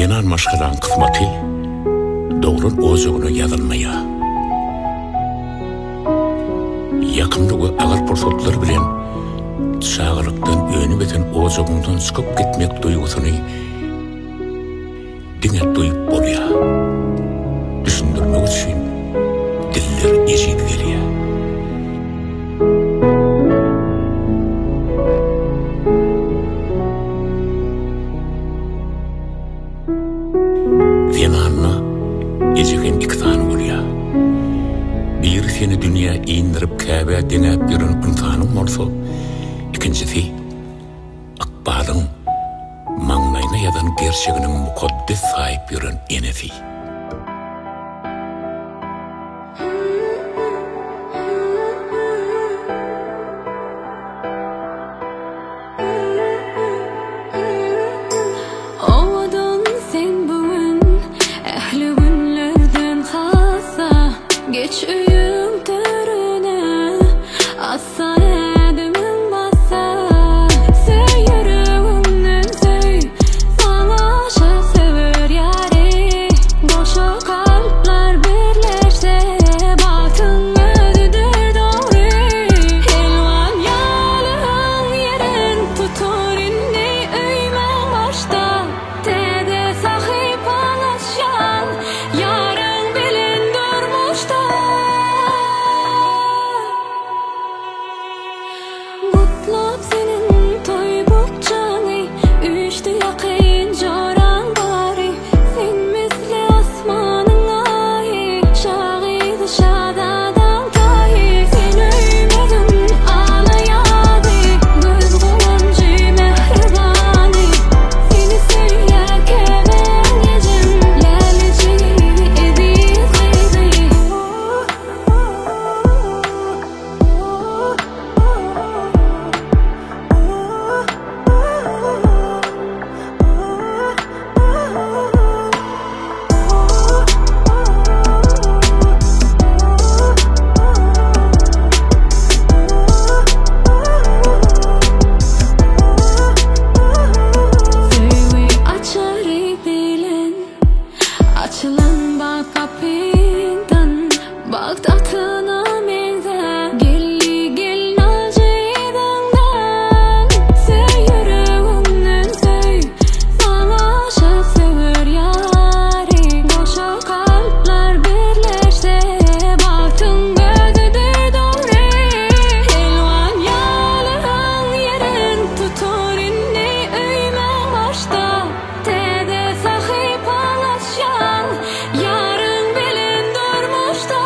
Kenan maşgalan kısmati doğrun ozoguna yazılmaya. Yakınlığı ağır fırsatlar bilen sağlıktan önü beten ozogundan çıkıp gitmek duygusunu dine duyup bolya. Düşündürmek için diller eşit geliyor. Kenan'na ecigen iki tane bolya. Bir seni dünya indirip Kabe'ye denep yürün imtihanım olsa, ikincisi akbalın mağnayına yadan gerçeğinin mukaddes sahip yürün enesi. Geç uyum törüne assa edimin bassa Söy yüreğimden söy sana aşık sever yari Boşa kalpler birleşse baktın ödüdür doğru Helvan yalığın yerin tutur inni öymen başta Tede sahip alaşan yarın bilin durmuşta Mutlap senin toy bukçanı Üçtü yakın joran bari Sen misli asmanın ahi Şahidi şadadan kahi Sen öymedin ağlayadı Göz kulancı mehribani Seni söylerken ben gecem Lalici ediz kıydı Söyle açarı bilen Açılan bak kapından Bağdat'ına menze Gelli gel nalcıydığından Söy yüreğimden söy Sana aşık sever yari Boşa kalpler birleşse Baktın ödüdür doğru Helvan yalığın yerin tutur inni öymen başta Tede sahip alaşan yarın bilin durmuşta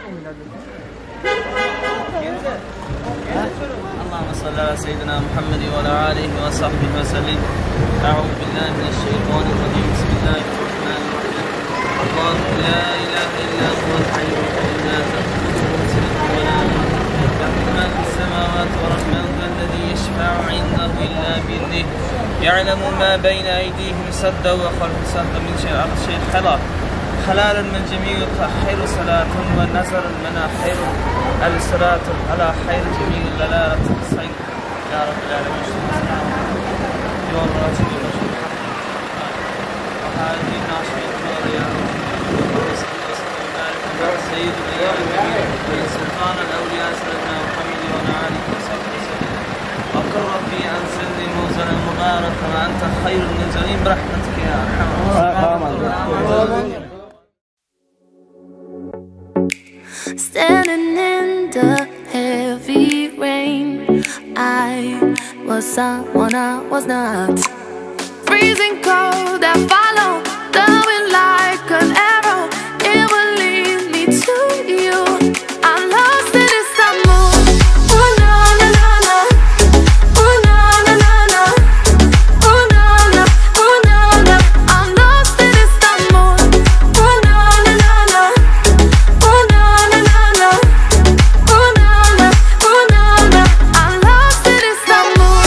اللهم صل على سيدنا محمد وعلى آله وصحبه وسلم. أعوذ بالله من الشيطان الرجيم. بسم الله الرحمن الرحيم. الله لا إله إلا هو الحي القيوم لا تأخذه سنة ولا نوم له ما في السماوات والأرض من ذا الذي يشفع عنده إلا بإذنه يعلم ما بين أيديهم سدا وخلفهم سدا من شيء حلالا من جميع خير صلاة والنزر المنى خير الصلاة على خير جميع دلالة الصيد يا رب العالمين. يوم راجل رسول وهذه ناشئة يا رب سيدنا يا نبي سلطان الأولياء سيدنا محمد وعلى آله وصحبه وسلم. وقل ربي أنزلني منزلا مباركا وأنت خير المنزلين برحمتك يا أرحم الراحمين. Standing in the heavy rain, I was someone I was not. Freezing cold, I follow the wind like an arrow. It will lead me to you. I'm lost in Istanbul. Oh na na na na. Oh na na na na. Oh na na. Oh na na. I'm lost in Istanbul. Oh na na na na. Oh na na na na. Oh na na. Oh na na. I'm lost in Istanbul.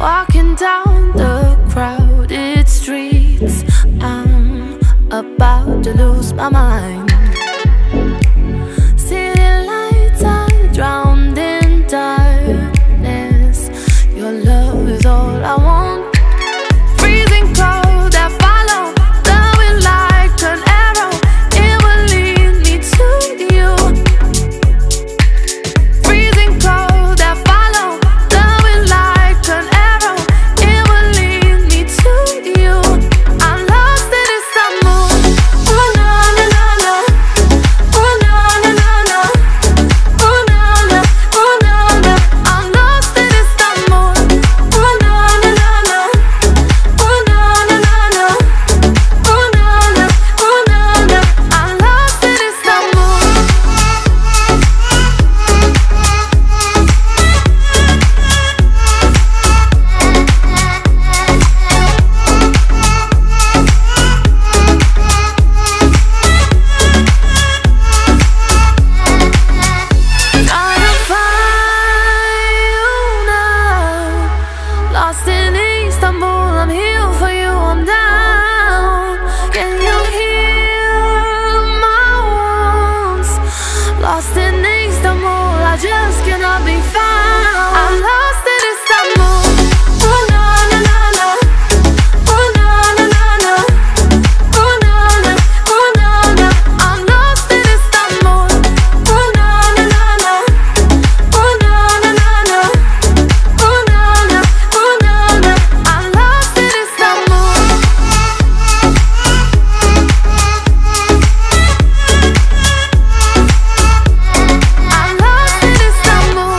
Walking down the crowded streets, I'm about to lose my mind. City lights are drowned in darkness. Your love is all I want. Freezing cold, I follow the wind like an arrow. It will lead me to you. Freezing cold, I follow the wind like an arrow. It will lead me to you. I'm lost in Istanbul. Oh na na na na. Oh na na na na. Oh na na. Oh na na. I'm lost in Istanbul. Oh na na na na. Oh na na na na. Oh na na. Oh na na. I'm lost in Istanbul. Trying to find you now. Lost in Istanbul, I'm here for you, I'm down. Can you heal my wounds? Lost in Istanbul, I just cannot be found. I'm lost in Istanbul. Oh na na na na. Oh na na na na. Oh na na. Oh na na. I'm lost in Istanbul. Oh na na na na. Oh na na na na. Oh na na. Oh na na. I'm lost in Istanbul. I'm lost in Istanbul.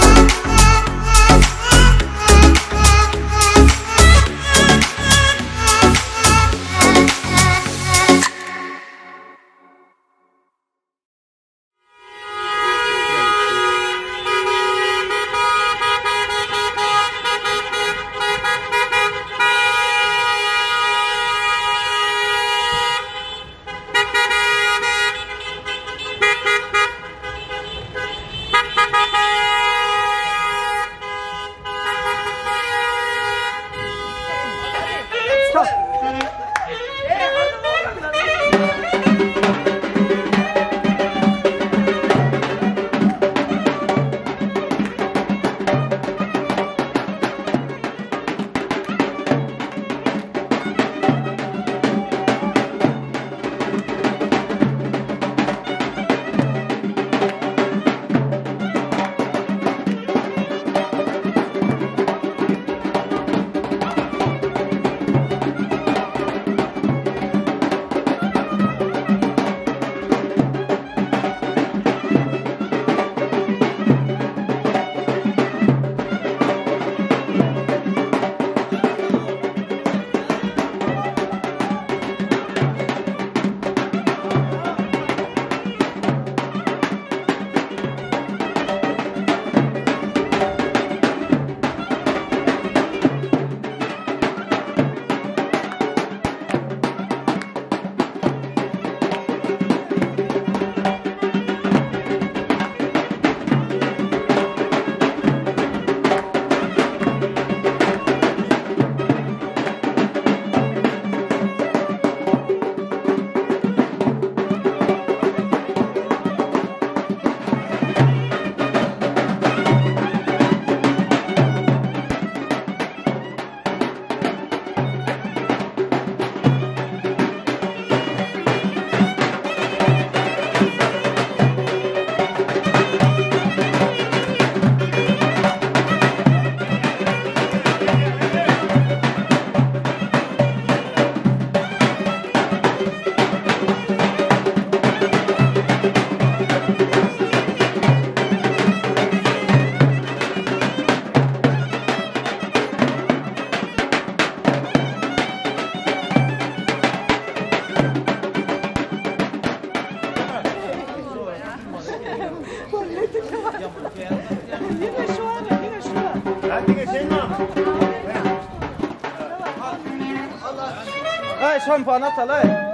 şampuan atalay.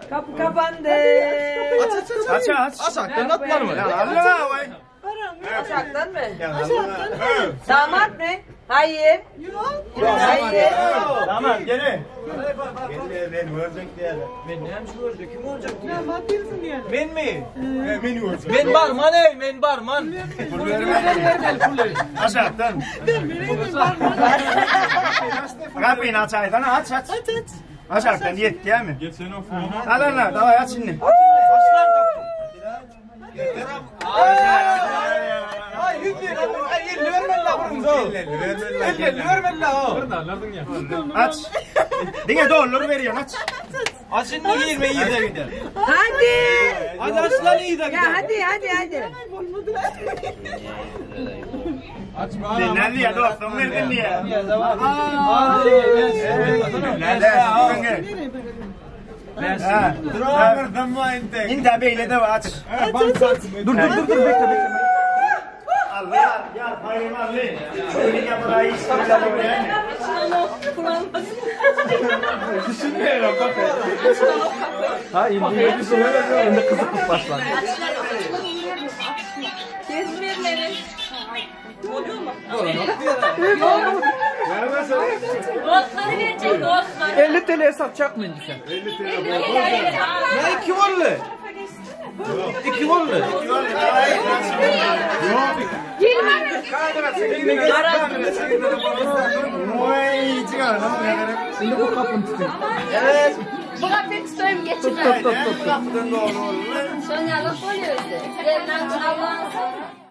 Kapı kapandı. Aç. Aşaktan atlar mı? Aşaktan mı? Damat mı? Hayır. Hayır. Tamam gene. Ben ne hemşire olacak? Kim olacak? Damat değilsin yani. Ben mi? Ben barman ey, ben barman. Aşağıdan. Kapıyı aç aydan aç. Aşağıdan yetti ya mi? Geçen o fonu. Al davay aç şimdi. Ay yürü. Ay vermen la burun. Vermen la o. Anladın ya. Aç. Dine doğru veriyorsun aç. Açın ne girme iyi de gider. Hadi. Hadi aslan iyi de gider. Ya hadi. Aç bana. Dinlendi ya dostum verdin diye. İnta beyle de aç. Dur bekle. Allah ya bayram Ali. Öyle burayı istiyorlar. Düşünmüyorum bak. Ha indiği bir sonra önde kızık başlar. Gezmirleri. Oluyor mu? Dostları verecek dostları. 50 TL satacak mıydı sen? 50 TL. Ne 2 varlı? 2 varlı. Şimdi bu kapını tutayım. Evet. Bu kapıyı tutayım geçin. Tut. Sonra laf oluyor işte. Sizlerden Allah'ın sonra.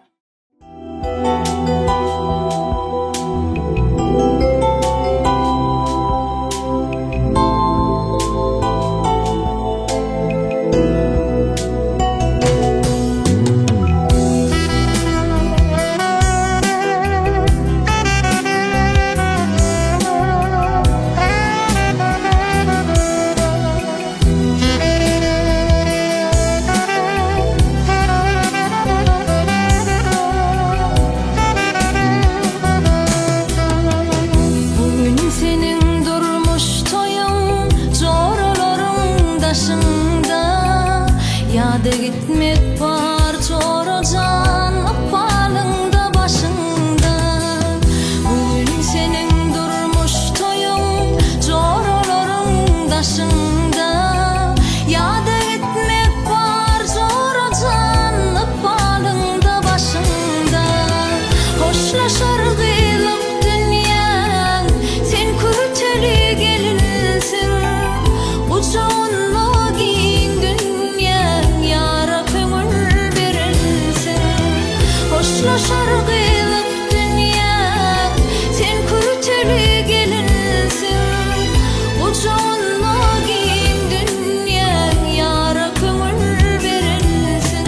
Başlaşar kıyılıp dünya, sen kurteli gelinsin. Uçağınla giyin dünya, yara kömür verilsin.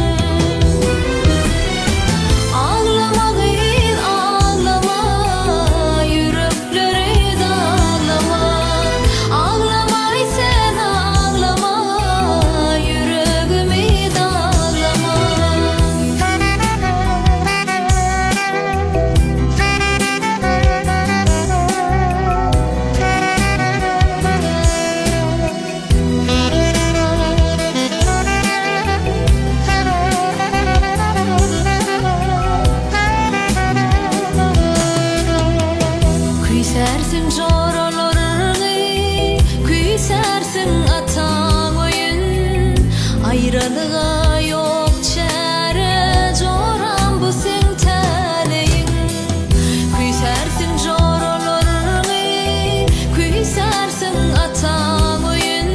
Ağlama değil ağlama, yürekleri dağlama. Ağlamay sen ağlama, yüreğimi dağlama. Küysersin çoralarını, küysersin atan oyun. Ayrılığa yok çare, coran bu sen taleyin. Küysersin çoralarını, küysersin atan oyun.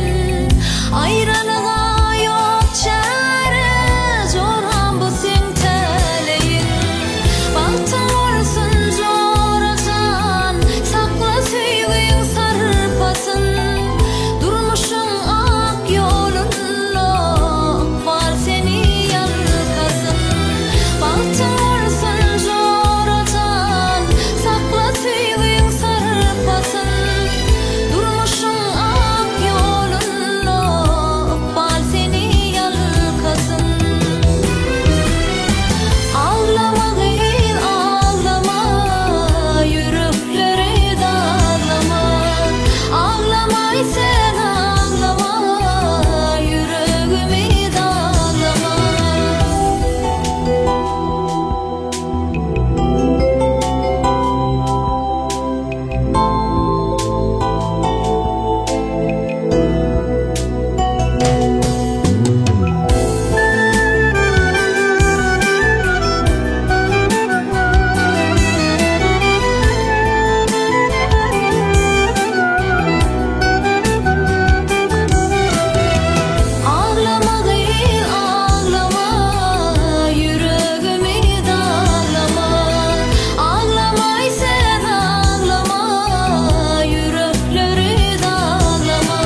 Ayrılığa yok çare, coran bu sen taleyin. Bahtın olsun coracan, sakla söyleyin sarpasın. Durmuşun ak yolunla, var seni yalkasın. Bahtın olsun coracan, sakla söyleyin sarpasın. Durmuşun ak yolunla, var seni yalkasın. Ağlama değil ağlama, yürekleri dağlama. Ağlamay sen ağlama, yüreğimi dağlama. Ağlama değil ağlama, yüreğimi dağlama. Ağlamay sen ağlama, yürekleri dağlama.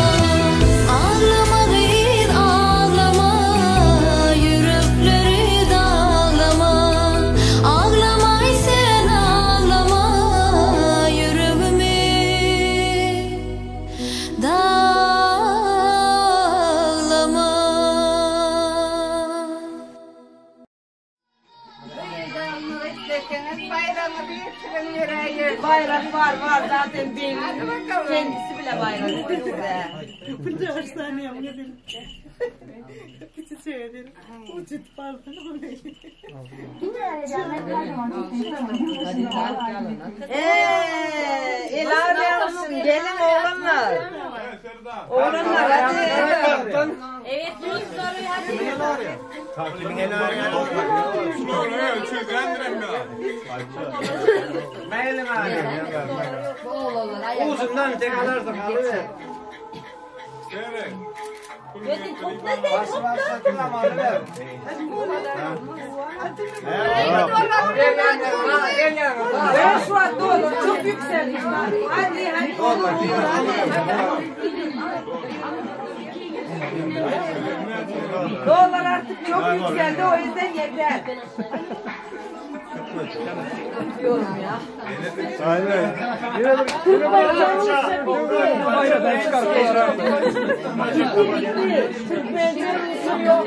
Ağlama değil ağlama, yürekleri dağlama. Ağlamay sen ağlama, yüreğimi dağlama. Bayrak var zaten belli. Kendisi bile bayrak koydu be. Burada hastane yapabilirim. Küçük söyledim. Uçut pardon. İlave olsun gelin oğlanlar. Oğlanlar hadi. Evet, bu soruyu hadi. Uzundan tek alarsa kalır. Başı başına kılamanı ver. Ben şu an doğru çok yükseldim. Hadi. Dolar artık çok yükseldi o yüzden yeter. Diyorum ya. Aynen. Yine bayradan çıkartıyorlar. Alo.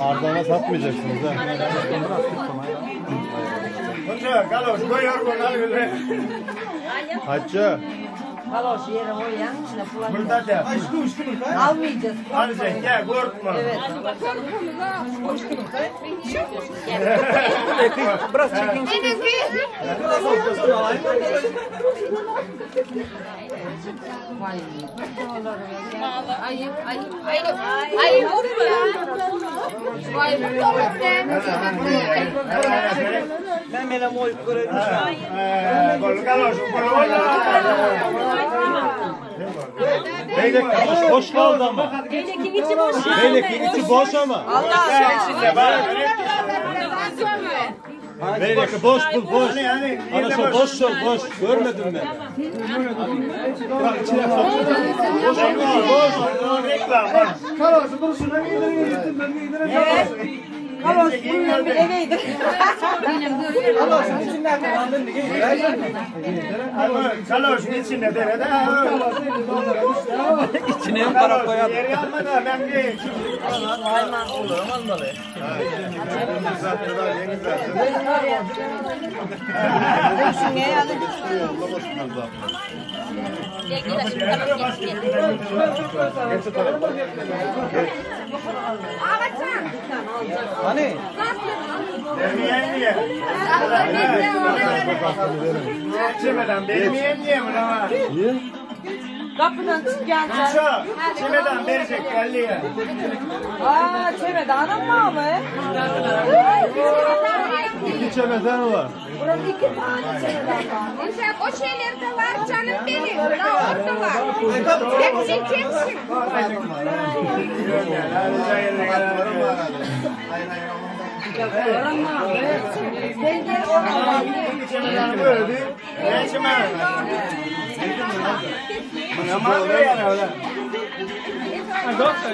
Arda'na satmayacaksınız ha. Hacı. Kaloş yere koyan içine bulan. Burada da. Almayacağız. Hadi sen gel korkma. Evet. Biraz çekin. Ay vurma. Vay Ben bana moy kurarım. Beylek boş kaldı ama. Beylekin içi boş. Beylekin içi boş ama. Allah Beylek boş bul boş. Ana şu boş sol boş. Görmedim ben. Bak içine bak. Boş boş. Reklam. Kalası kurşuna giydirin ben giydireceğim. Kaloş bununla bir eveydi. Kalosun içinden kullandın diye giydirecek. Kalosun içinde de. İçine mi para koyalım? Yeri almadı ben bir. Olur ama almalı. Hani? Vermeyen niye? Çemeden vermeyen niye mi ama? Kapıdan çıkan sen. Çemeden verecek belli ya. Aa çemedanın mı abi? İki çemeden var. Burada 2 tane çemedan var. O şeyler de var canım benim. Orada var. Hepsi hepsi. Ben de oradan Ne çemeden? Yaman mı yani öyle? Doktor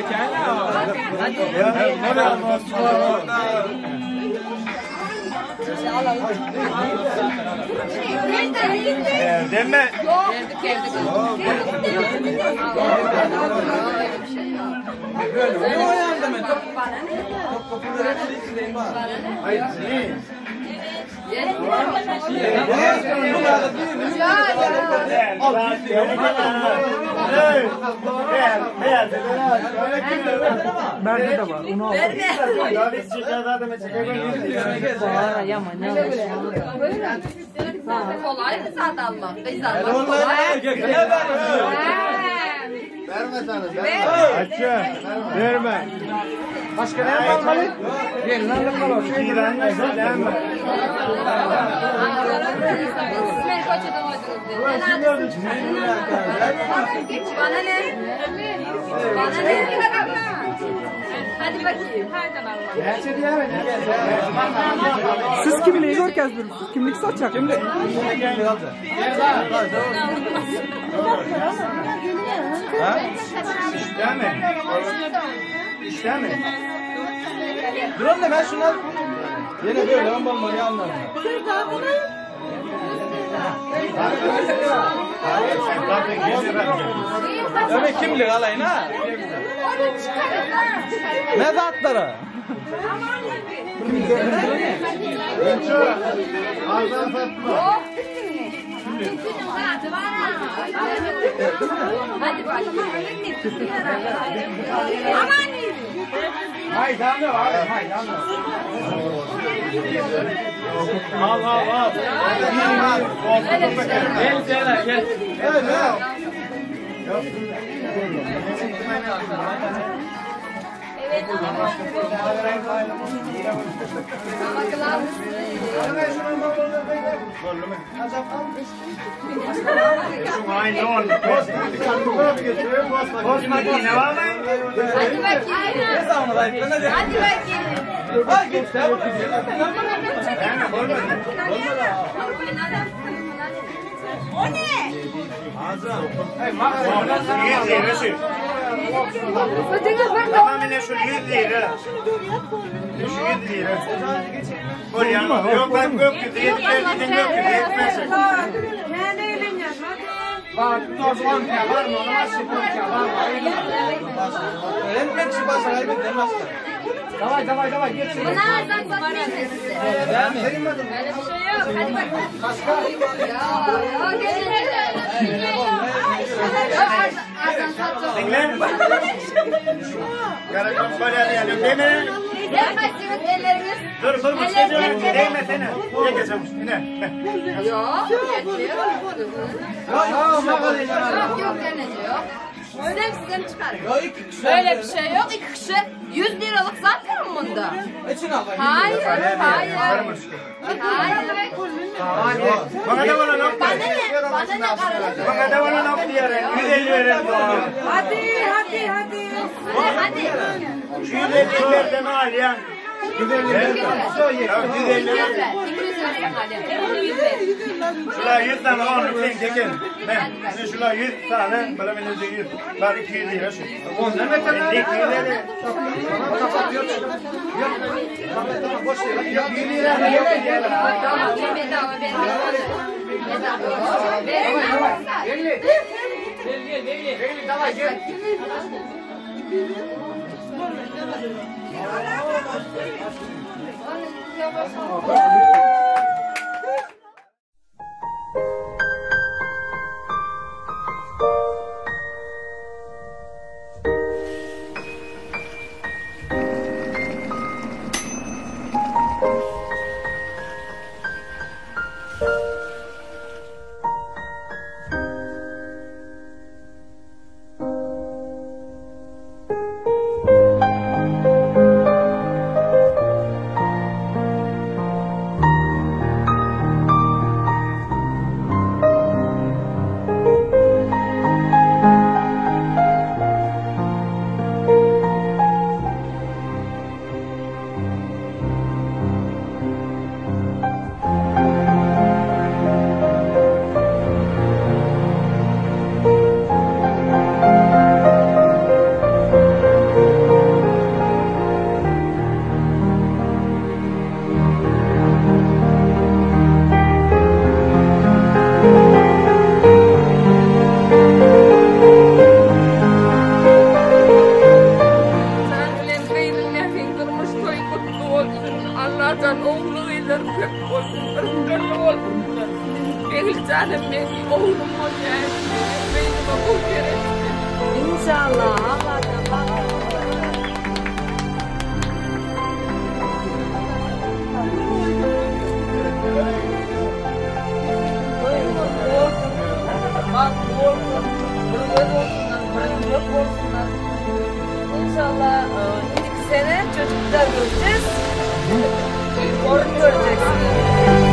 Deme. Ne oyandı mı? Hayır, ne? Bende de var. Onu al. Kolay mı zaten Allah? Verme sana. Verme. Başka ne yapmalı? Gelin lan da kalor. Bana ne? Bana ne? Hadi bakayım. Siz kimliği görkez durun. Siz kimlik satacak. Kimlik. Ha? İşte mi? İşte mi? Durun da ben şuna. Yine böyle olmalı anlarım. Öyle kimlik alayın ha? Mezatları. Hadi bakayım. Aman iyi. Haydi anne var. Haydi anne. Al. Gel. Evet. Post makine var mı? Hadi bakayım. Hadi bakayım. Hadi git. O ne? Tamam şu 100 lira. Şu 100 lira. Oraya yok ben gökyüzü yetmez. kendi elin yazma. Bak, toz 10 var mı? Ona sıfır var mı? En çıkmasa kaybedemez. Davay geçsin. Buna her zaman bakmıyorsun size. Benim adım. Öyle bir şey yok. Hadi bakalım. Ya, gelin. Dinle. Karışık böyle diyelim değil mi? Değmezsiniz elleriniz. Dur bu çocuğun değmesene. Ne geçemiş? Ne? Yok. Geçiyor. Yok denece yok. Sizden çıkarın. Böyle bir şey yok. 2 kişi 100 liralık zaten bunda. Hayır. Bana da bana nok. Bana ne kararlı? Bana da bana nok diyelim. 150 verelim. Hadi. 150 verden al ya. 150 ver. 200 versen hadi. Şuraya 100 tane al lütfen çekin. Ben şuraya 100 tane bana benimle 100. Var 200 lira şu. Onlar ne kadar? 200 lira. Tamam kapatıyor. Tamam boş ver. 100 lira ne yok ya? Bedava verin. Begli tamam gel. Allah'tan oğlu iler pek olsun, ırklarlı olsun. Begli canım benim oğlum o yani. Benim okul gerekti. İnşallah Allah'tan İnşallah ilk sene çocuklar göreceğiz. Torun göreceksiniz.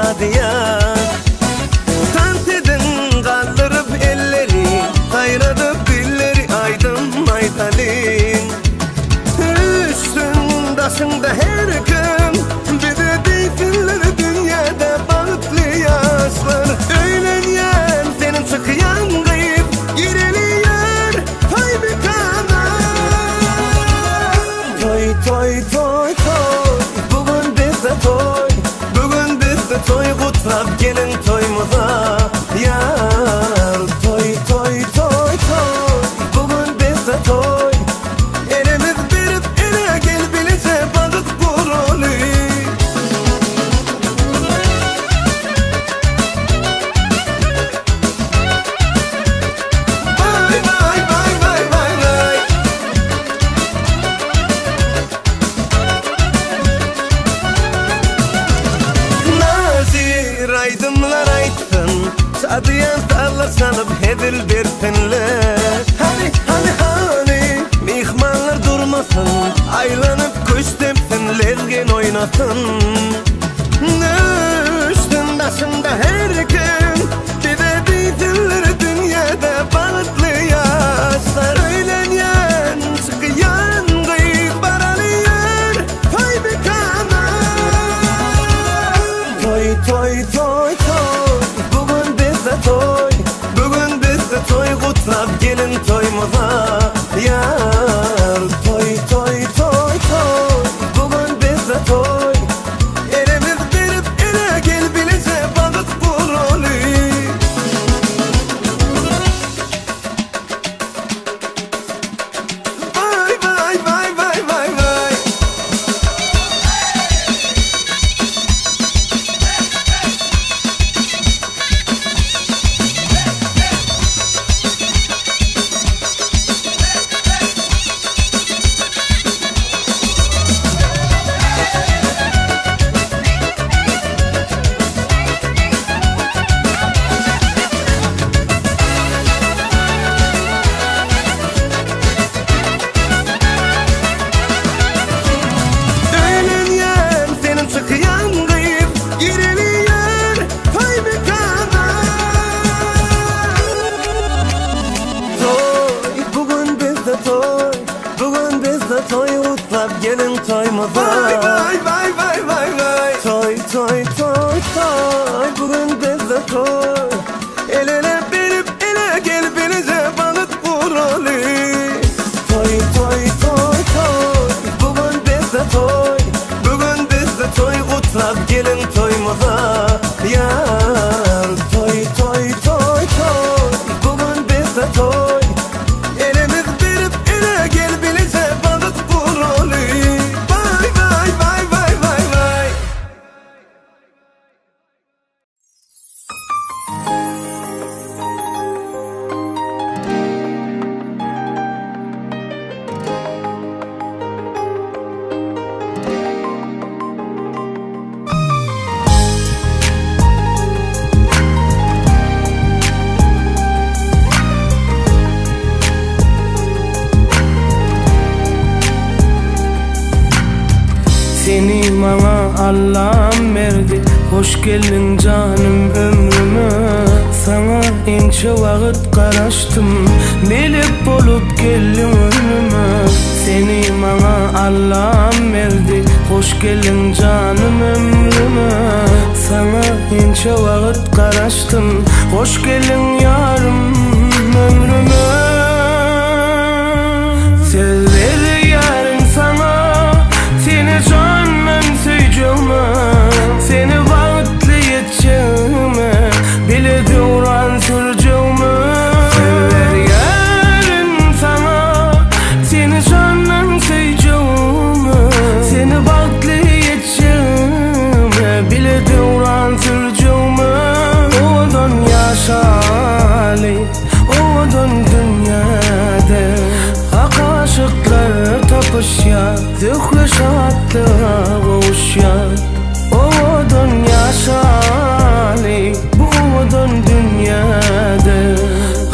şadiyan Tantedin kaldırıp elleri Hayradıp dilleri aydın maydalin Üstün başında her gün Bir de deysinler dünyada bağıtlı yaşlar Öğlenyen senin çıkıyan gayip Gireliyer toy bir kana Toy toy toy toy Bugün bizde toy Bugün bizde toy Kutlap gelin toymuza Yar toy toy toy toy Bugün bizde toy Elimiz birip ele gel bilece bağıt kurulu Vay vay vay vay vay vay Nazir aydımlar aytsın Şadiyan sallar sanıp hedil bersinler Hani mihmanlar durmasın Aylanıp kuş tepsin lezgin oynasın Üstün başında her gün Bir de deysinler dünyada bağıtlı yaşlar Öğlenyen çıkıyan gıyık baralıyar Toy bir kana Toy toy toy toy Bugün bizde toy Bugün bizde toy Kutlap gelin toymuza Yar toy toy toy toy Bugün bizde toy Elimiz birip ele gel bilece bağıt kurulu Vay vay vay vay vay vay Öğlenyen senin çıkıyan gıyıp Gireliyer toy bir kana Toy bugün bizde toy Bugün bizde toy Kutlap gelin toymuza Vay vay vay vay vay vay Toy toy toy toy Bugün bizde toy El ele verip ele gel bilece bağıt kurulu Toy toy toy toy Bugün bizde toy Bugün bizde toy Kutlap gelin toymuza Yar toy toy toy toy Bugün bizde toy Elimiz birip ele gel bilece bağıt kurulu Vay vay vay vay vay vay Seni bana Allah'ım verdi Hoş geldin canım ömrüme Sana ince vakit karaştım Melek olup geldin önüme Seni bana Allah'ım verdi Hoş geldin canım ömrüme Sana ince vakit karaştım Hoş geldin yarım ömrüme Sevdir yarın sana Seni canım söyleyeceğime Seni vakitli yeteceğime Bile duran süreceğime Sevdir yarın sana Seni canım söyleyeceğime Seni vakitli yeteceğime Bile duran süreceğime Odan yaşali Odan dünyada Hak aşıklar tapışya Zühlü şahatlığa kavuşya Odan yaşali Odan dünyada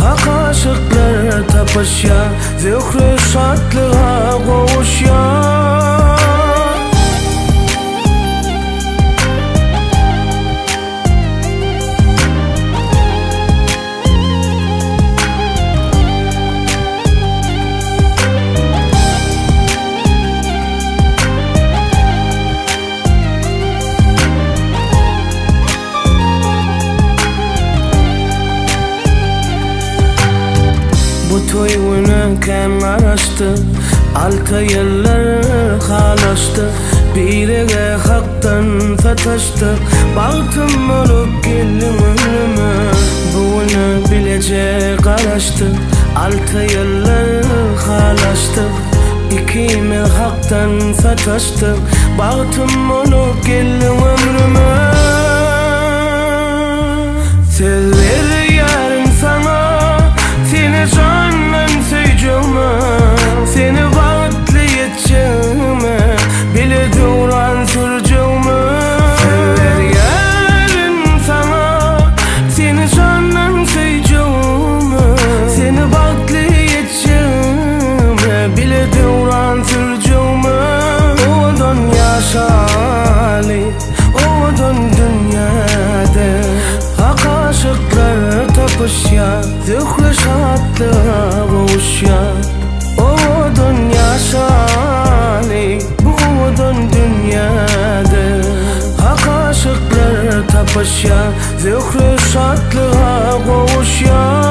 Hak aşıklar tapışya Zühlü şahatlığa kavuşya eken araştı, alta yıllar halaştı. Birege haktan sataştı, baktım olup geldim önüme. Bunu bilecek araştı, alta yıllar halaştı. İkimiz haktan sataştık, baktım olup geldim ömrüme. Sever yarın sana, seni candan söyleyeceğime, seni vakitli yeteceğime, bile duran süreceğime. Sever yarın sana, seni candan söyleyeceğime, seni vakitli yeteceğime, bile duran süreceğime. Odan yaşali, odan dünyada aşıklar tapışya, zühlü şatlığa boğuşya. O dünya şali, bu dünyada aşıklar tapışya, zühlü şatlığa boğuşya.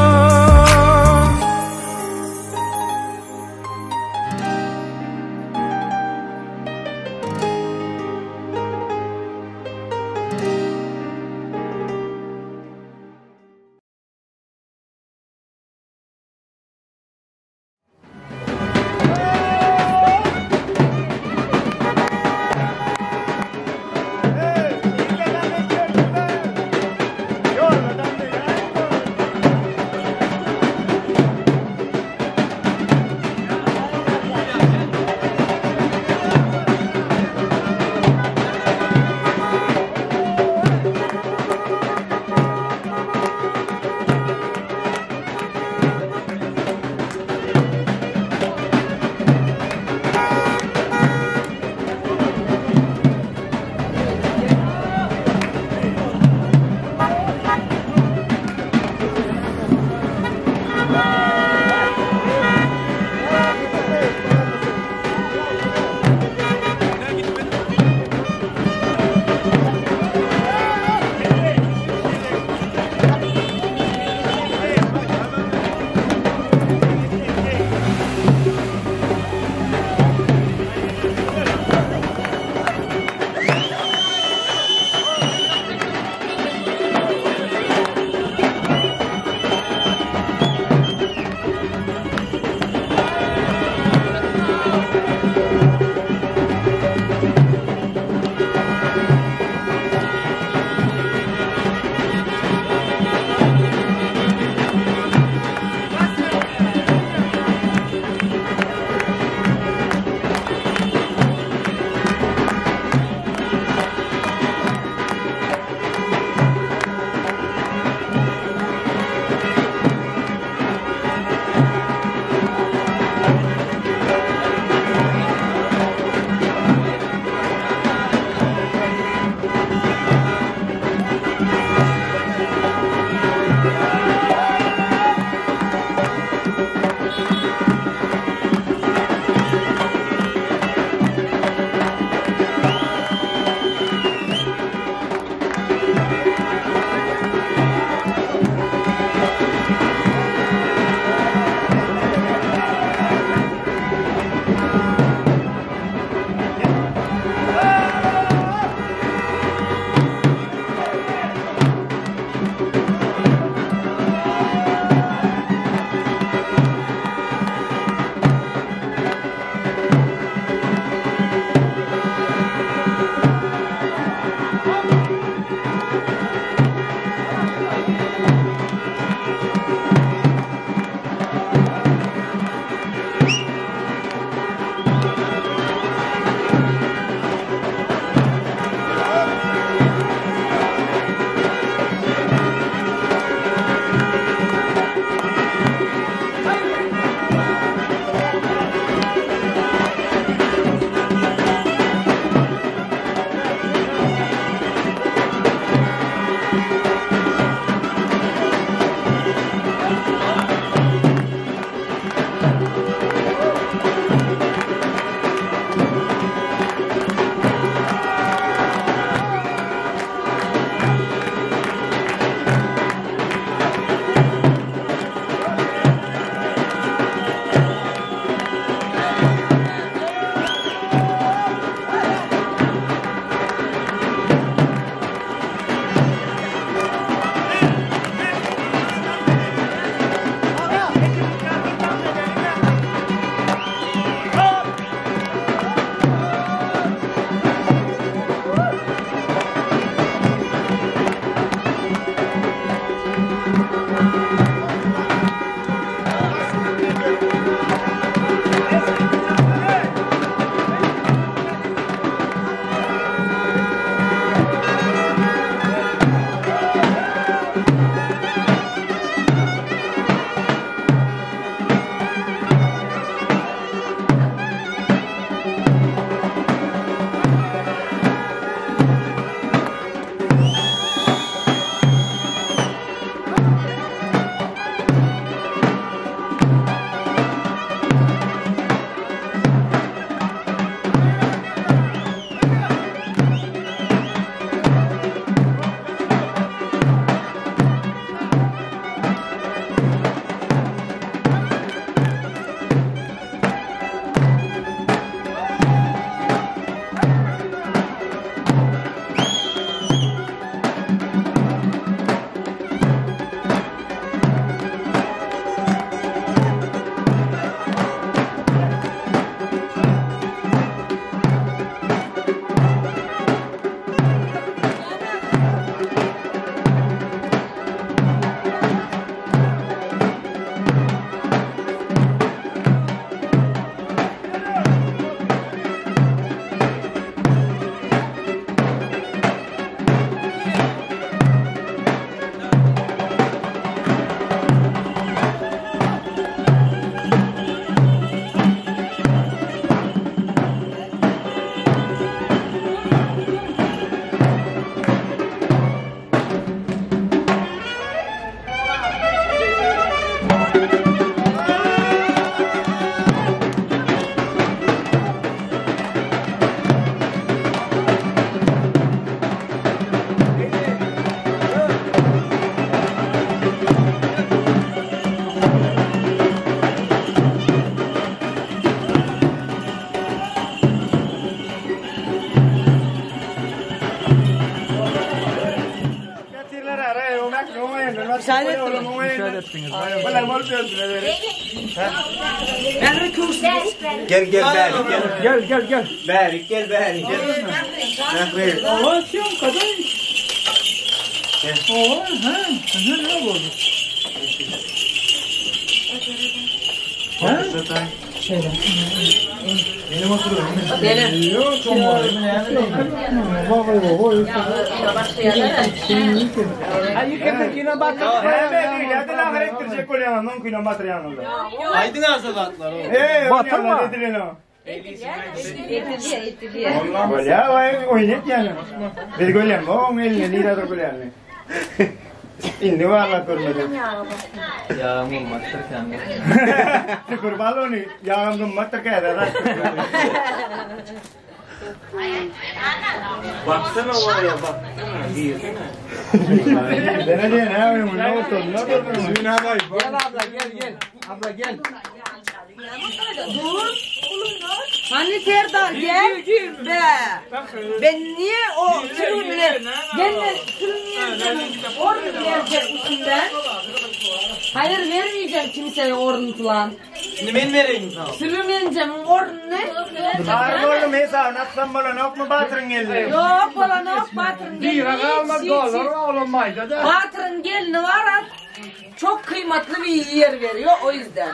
Müşahede ettiniz. Müşahede ettiniz. Vallahi mal diyorsun. Ben de kursun. Gel gel Berik gel. Gel. Berik gel Berik gel. Aa şiyom kadar. Oo ha. Ne oldu? Ha? Şeyden. Benim oturuyorum. Benim. Yok çok var. Yine bak. Hadi lan hareketecek oluyor. Non kilometre yanında. Aydın arsalatlar o. Batır mı? Allah ya vay oynayıp yani. Bir golem o eline nira da golem. İndi valla görmedim. Yağmur mattırken. Kurban onu yağmur mattırken da. Baksana oraya bak. Bana diye ne yapayım? Ne oldu? Ne oldu? Gel abla gel. Abla gel. Dur. Hani Serdar gel. Be. Ben niye o sürümle gel orada verecekmişim ben. Hayır vermeyeceğim kimseye oruntulan. Şimdi ben vereyim sana. Sürümleneceğim orun ne? Ağır oğlum hesabı natsam bana yok mu batırın geldi? Yok bana yok batırın gelini. Bir almak dolar olamaydı da. Batırın gelini var at. Çok kıymetli bir yer veriyor o yüzden.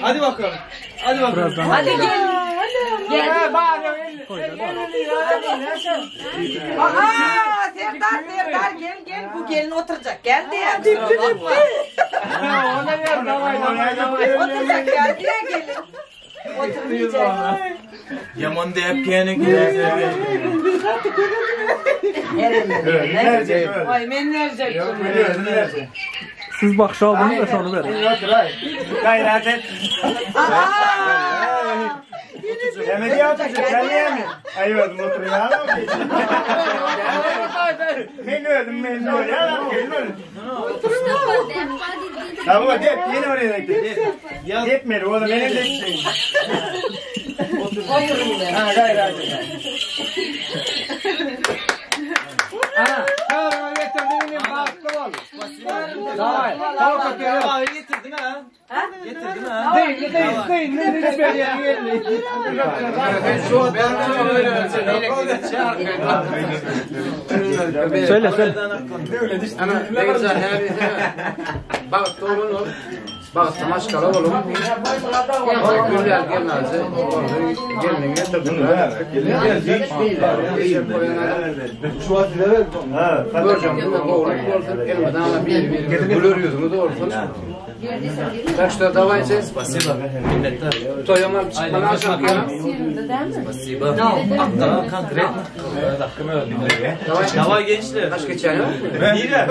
Hadi bakalım. Hadi bakalım. Hadi gel. Gel. Aha Serdar gel bu gelin oturacak geldi ya. Oturacak geldi ya gelin. Oturmayacak. Yaman da hep gene giderse. Ay men verecek. Siz bak şu aldınız da onu verin. Gayret et. Yemek yapacak. Sen yeme. Ayıyordum oturuyor. Ben öldüm. Tamam hadi yine oraya gidelim. Gitmedi oğlum benim de gideyim. Oturun ben. Ha gayret. Ana, çağırma getirdiğinin bağışlı ol. Davay, tavuk atıyorum. Abi getirdin ha. Getirdin ha. Değil, ne böyle Söyle. Ana Beyza her bak doğru bak tamaşkalı oğlum. Güzel gelmezdi. Gelmeyin getirdim. Şu an neler? Ha, göreceğim doğru. Gelmeden ana bir gülür yüzünü doğru. Так что давайте. Спасибо. Minnettar. Toyama bana aşağı ya. Спасибо. Daha konkretно. Давай gençler. Başka geçen yok mu? Niye?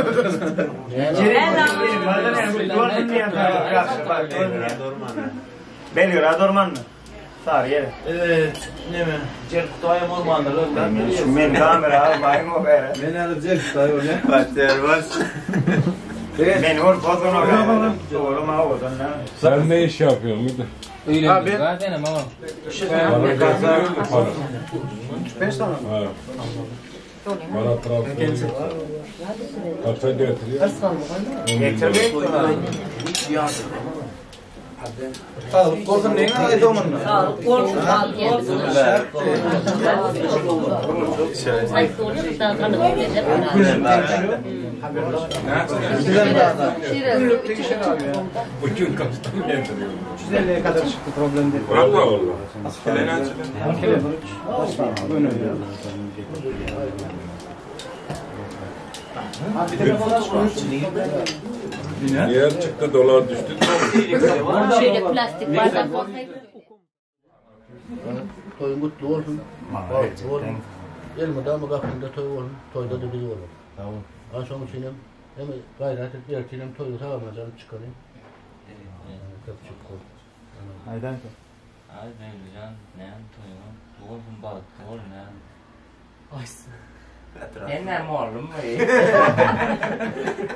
Belli radorman mı? Sar yere. Evet. Ne mi? Cel kutayım olmandır. Ben kamera al bayım o bere. Ben alıp cel kutayım ne? Batır bas. Ben or fazla no. Oğlum ha o da. Sen ne iş yapıyorsun müdür? Öyle abi. Zaten ama. Bana kaza para. 5 tane. Ha. Bana transfer. Kaça getiriyor? Getirdik. Sağlık olsun ne kadar edin onunla? Sağlık olsun. Günlük işler abi ya. Bugün kaçta getiriyor? 150'ye kadar çıktı problem değil. Allah Allah. Kileni Abi telefonlar konuş. Yer çıktı, dolar düştü. Şöyle plastik bardak olsaydı. Toyun kutlu olsun. Mutlu olsun. Elmada mı kapında toy olsun. Toyda da biri olur. Tamam. Akşam içinem hem gayret et bir içinem toyu tamamlayacağım çıkarayım. Kapçık koy. Haydan. Ay ben ne toyum. Doğum bak doğum ne. Ay. Ne malum mu?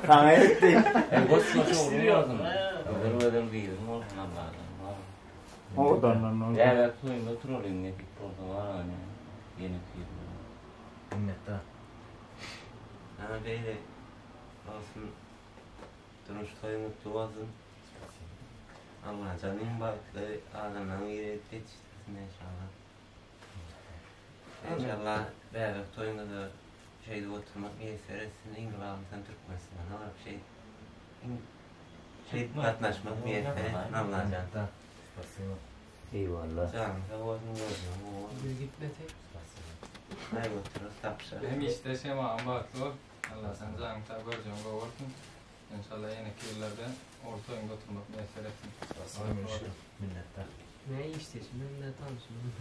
Sana etti. Boş boş olmaz mı? Öyle değil mi? Oradan. Evet, toyumda trollüm ne bir porta var hani. Yeni bir. Minnettar. Böyle olsun. Duruş toyu mutlu olsun. Allah canın baklı ağzından yürüyüp yetiştirsin inşallah. İnşallah beraber toyunda da şeyde oturmak müyesser etsin. İngiliz'den Türkmenistan'dan olarak şey katlaşmak müyesser etsin Allah can. Eyvallah. Canım da olsun gözüm. Bir gitmedi. Hayır otururuz tapşa. Benim işte şey var baklı. Allah sen canım da gözüm olsun. İnşallah yeni yıllarda orta oyunda oturmak müyesser etsin. Minnettar. Ne işte şimdi ne tanışmıyorum.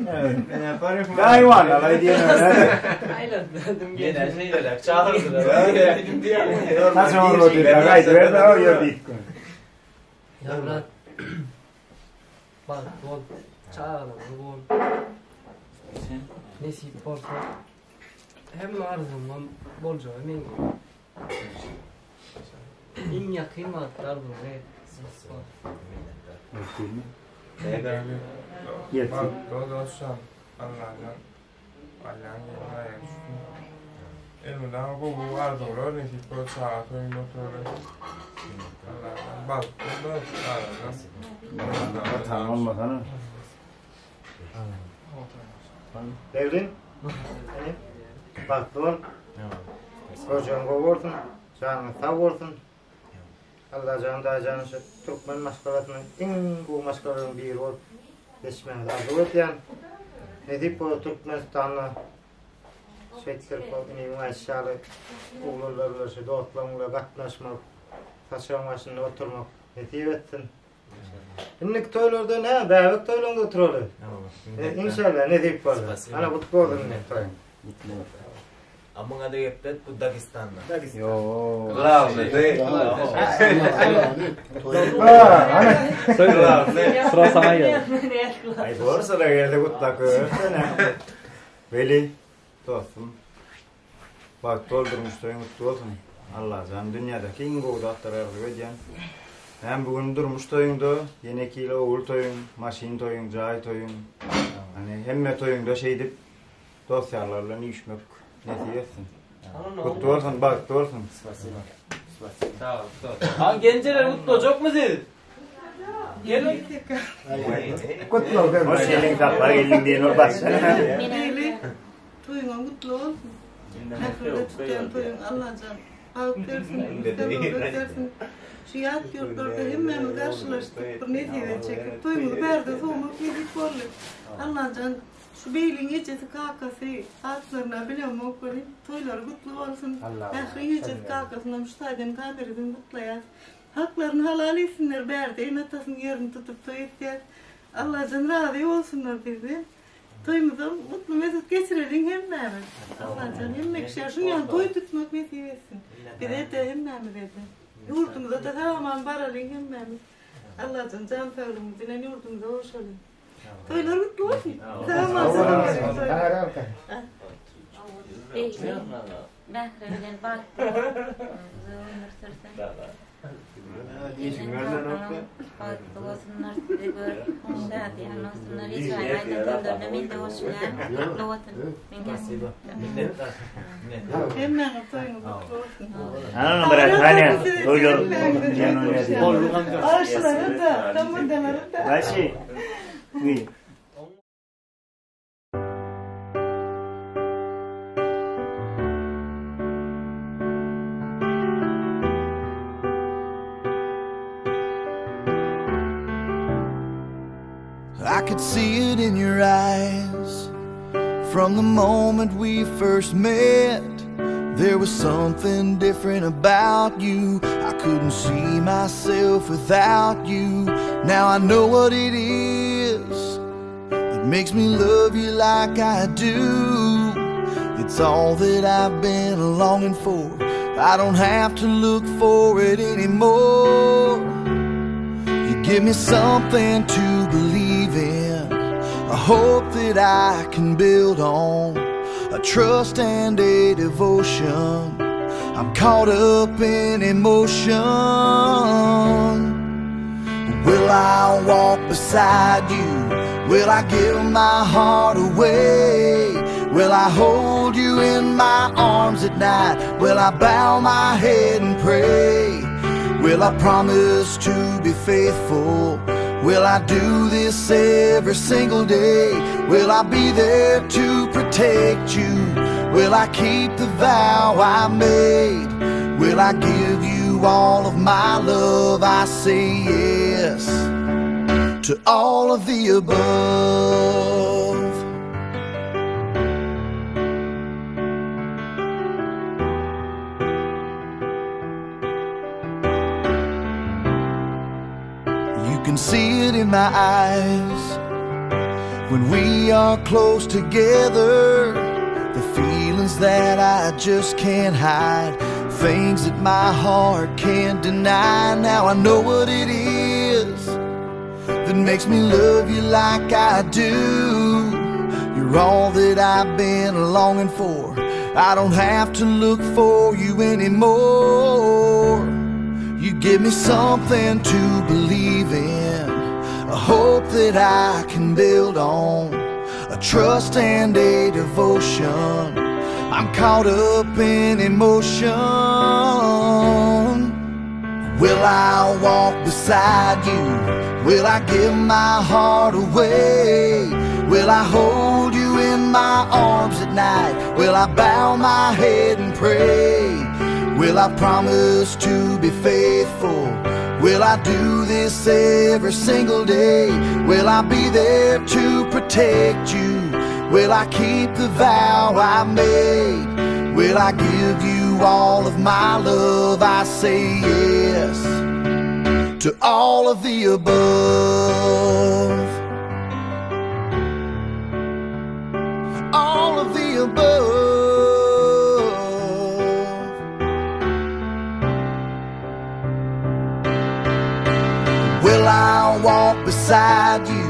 Evet, ben yaparım. Daha var alay diye öyle. Aynen dedim Gene şeyler çağırdılar. Dedim diye. Nasıl olur diye. Haydi ver de o yerdeyik. Yavrum. Bak bu çağıralım bu. Nesip olsa hem arzumdan bolca emin. İn yakın vaatler bu ne? Yetti. Dostum, Allah'ın yerine düştüm. Elmeden bu vardı olur, nesip olsa atayım oturur. Allah'ın bak, bu da Tamam mı sana? Devrin. Bak dur. Kocan kovursun. Canın sağ olsun. Allah canında canısı Türkmen maskalatının en bu maskaların biri ol. Geçmemiz arzu etiyen. Nedip o Türkmenistan'la şehitler inin aşağıda oğullarla, doğutlarla katlaşmak, taşımaşında oturmak nedip etsin. İnnik toylarda ne? Beylik toylarında oturulur. İnşallah nedip var. Ana kutlu olun ne toyun. Among ada gepet bu Dagestan'da. Yo. Bravo. Sıra sana geldi. Ay doğru sıra geldi kutlak. Veli dostum. Bak doldurmuş toyun mutlu olsun. Allah can dünyadaki en goğdu attarardı ödeyen. Hem bugün durmuş toyunda yeni kilo oğul toyun, maşin toyun, cay toyun. Hani hemme toyunda şeydip dosyalarla işmek. Ne diyorsun? Mutlu olsun, bak, mutlu olsun. Sağ ol. Ha gençler mutlu olacak mısınız? Gelin. Kutlu olsun. Hoş geldin kaplar, gelin diye nur bas. Beyli, toyuna mutlu olsun. Ahirde tutan toyun Allah can. Halk dersin, dersin. Şu yat yurtlarda hemen karşılaştık. Ne diyecek? Toyunu verdi, soğumak yedik oldu. Allah can. Şu beylin gecesi kakası, altlarına biliyorum okuyayım. Toylar kutlu olsun. Ahrin gecesi kakasına müştahiden kaderidin kutlayaz. Haklarını halal etsinler berdi. En atasının yerini tutup toy ettiler. Allah can razı olsunlar bizi. Toyumuza mutlu mesut geçirelim hem mehmet. Allah can hem mekşer. Şunu yani toy tutmak mesut etsin. Bir de hem mehmet edin. Yurdumuza da tamamen baralım hem mehmet. Allah can fevrimizden yurdumuza hoş olun. Toylar mutlu olsun. Tamam. Begli Mehri'den baktım. Baktı olsunlar size gör. Şadiyan olsunlar. Hiç aynen döndürme min de hoşlar. Mutlu olsun. Hemen toyunu mutlu olsun. Anam bırak hani. Doyur. Ağaçları da, damırdaları da. Başı. Oui. I could see it in your eyes from the moment we first met. There was something different about you. I couldn't see myself without you. Now I know what it is that makes me love you like I do. It's all that I've been longing for. I don't have to look for it anymore. You give me something to believe in, a hope that I can build on, a trust and a devotion. I'm caught up in emotion. Will I walk beside you? Will I give my heart away? Will I hold you in my arms at night? Will I bow my head and pray? Will I promise to be faithful? Will I do this every single day? Will I be there to protect you? Will I keep the vow I made? Will I give you all of my love? I say yes to all of the above. You can see it in my eyes when we are close together. The feelings that I just can't hide, things that my heart can't deny. Now I know what it is that makes me love you like I do. You're all that I've been longing for. I don't have to look for you anymore. You give me something to believe in, a hope that I can build on, a trust and a devotion. I'm caught up in emotion. Will I walk beside you? Will I give my heart away? Will I hold you in my arms at night? Will I bow my head and pray? Will I promise to be faithful? Will I do this every single day? Will I be there to protect you? Will I keep the vow I made? Will I give you all of my love? I say yes to all of the above. All of the above. Will I walk beside you?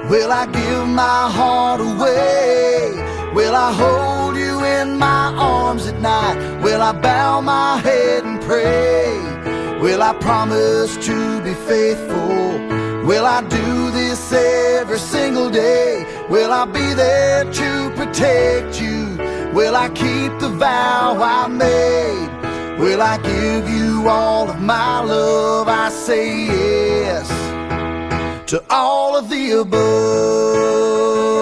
Will I give my heart away? Will I hold you in my arms at night? Will I bow my head and pray? Will I promise to be faithful? Will I do this every single day? Will I be there to protect you? Will I keep the vow I made? Will I give you all of my love? I say yes to all of the above.